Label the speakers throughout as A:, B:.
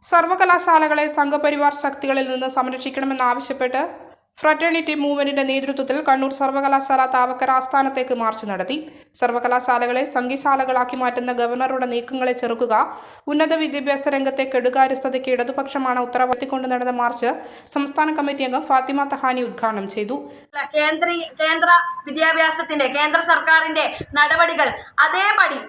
A: സർവകലാശാലകളെ സംഘപരിവാർ ശക്തികളിൽ നിന്ന് സംരക്ഷിക്കണമെന്നാവശ്യപ്പെട്ട് ഫ്രറ്റേണിറ്റി മൂവ്മെന്റിന്റെ നേതൃത്വത്തിൽ കണ്ണൂർ സർവകലാശാല താവക്കര ആസ്ഥാനത്തേക്ക് മാർച്ച് നടത്തി. സർവകലാശാലകളെ സംഘശാലകളാക്കി മാറ്റുന്ന ഗവർണറുടെ നീക്കങ്ങളെ ചെറുക്കുക, ഉന്നത വിദ്യാഭ്യാസ രംഗത്തെ കെടുകാര്യസ്ഥതയ്ക്ക് ഇടതുപക്ഷമാണ് ഉത്തരവാദിത്തം നടന്ന മാർച്ച് സംസ്ഥാന കമ്മിറ്റി അംഗം ഫാത്തിമ തഹാനി ഉദ്ഘാടനം ചെയ്തു.
B: കേന്ദ്ര വിദ്യാഭ്യാസത്തിന്റെ കേന്ദ്ര സർക്കാരിന്റെ നടപടികൾ അതേപടി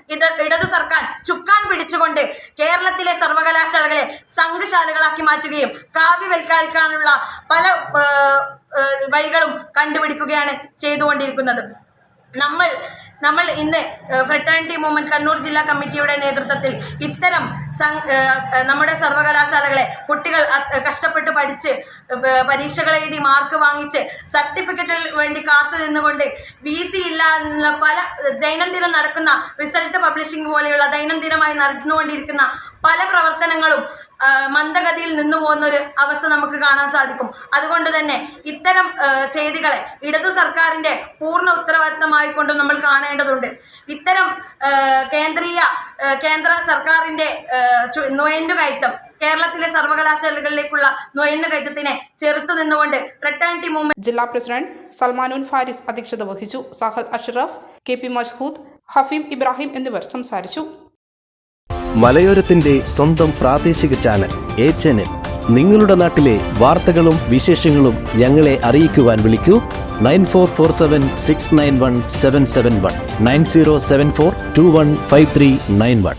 B: ഇടതു സർക്കാർ ചുക്കാൻ പിടിച്ചുകൊണ്ട് കേരളത്തിലെ സർവകലാശാലകളെ സംഘശാലകളാക്കി മാറ്റുകയും കാവ്യവൽക്കരിക്കാനുള്ള പല വഴികളും കണ്ടുപിടിക്കുകയാണ് ചെയ്തുകൊണ്ടിരിക്കുന്നത്. നമ്മൾ ഇന്ന് ഫ്രറ്റേണിറ്റി മൂവ്മെന്റ് കണ്ണൂർ ജില്ലാ കമ്മിറ്റിയുടെ നേതൃത്വത്തിൽ ഇത്തരം നമ്മുടെ സർവകലാശാലകളെ കുട്ടികൾ കഷ്ടപ്പെട്ട് പഠിച്ച് പരീക്ഷകൾ എഴുതി മാർക്ക് വാങ്ങിച്ച് സർട്ടിഫിക്കറ്റിൽ വേണ്ടി കാത്തു നിന്നുകൊണ്ട് VC ഇല്ല എന്നുള്ള പല ദൈനംദിനം നടക്കുന്ന റിസൾട്ട് പബ്ലിഷിംഗ് പോലെയുള്ള ദൈനംദിനമായി നടന്നുകൊണ്ടിരിക്കുന്ന പല പ്രവർത്തനങ്ങളും മന്ദഗതിയിൽ നിന്നു പോകുന്നൊരു അവസ്ഥ നമുക്ക് കാണാൻ സാധിക്കും. അതുകൊണ്ട് തന്നെ ഇത്തരം ചെയ്തികളെ ഇടതു സർക്കാരിന്റെ പൂർണ്ണ ഉത്തരവാദിത്തമായിക്കൊണ്ട് നമ്മൾ കാണേണ്ടതുണ്ട്. ഇത്തരം കേന്ദ്ര സർക്കാരിന്റെ നുഴഞ്ഞുകയറ്റം കേരളത്തിലെ സർവകലാശാലകളിലേക്കുള്ള നുഴഞ്ഞുകയറ്റത്തിനെ ചെറുത്തു നിന്നുകൊണ്ട് ഫ്രറ്റേണിറ്റി മൂവ്മെന്റ്
A: ജില്ലാ പ്രസിഡന്റ് സൽമാനുൻ ഫാരിസ് അധ്യക്ഷത വഹിച്ചു. സാഹൽ അഷ്റഫ്, KP മഷ്ഹൂദ്, ഹഫീം ഇബ്രാഹിം എന്നിവർ സംസാരിച്ചു.
C: മലയോരത്തിന്റെ സ്വന്തം പ്രാദേശിക ചാനൽ A-Channel. നിങ്ങളുടെ നാട്ടിലെ വാർത്തകളും വിശേഷങ്ങളും ഞങ്ങളെ അറിയിക്കുവാൻ വിളിക്കൂ 9447691771 9074215391.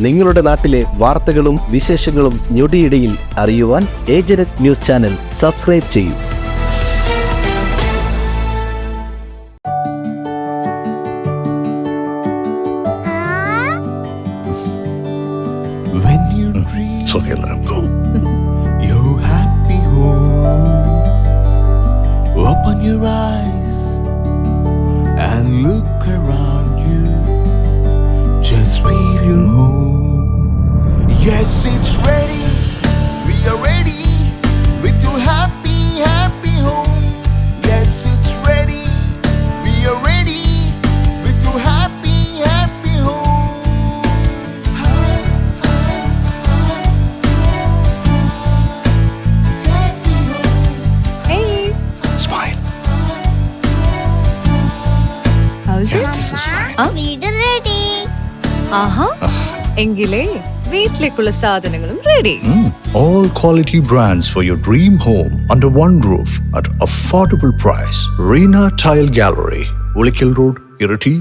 C: നിങ്ങളുടെ നാട്ടിലെ വാർത്തകളും വിശേഷങ്ങളും ഞൊടിയിടയിൽ അറിയുവാൻ A-Channel ന്യൂസ് ചാനൽ സബ്സ്ക്രൈബ് ചെയ്യൂ.
D: When you dream, it's okay, let him go. You're happy home. Open your eyes and look around you. Just feel your home. Yes, it's ready. We are ready with your happy, happy home. Yes, it's ready. We are ready with your happy, happy home. Smile.
E: How's it?
D: This is fine.
E: വീട് ready. ആഹാ, എങ്കിലേ വീട്ടിലേക്കുള്ള സാധനങ്ങളും ready.
D: All quality brands for your dream home under one roof at affordable price. Reena Tile Gallery, Ulikil Road, Irati.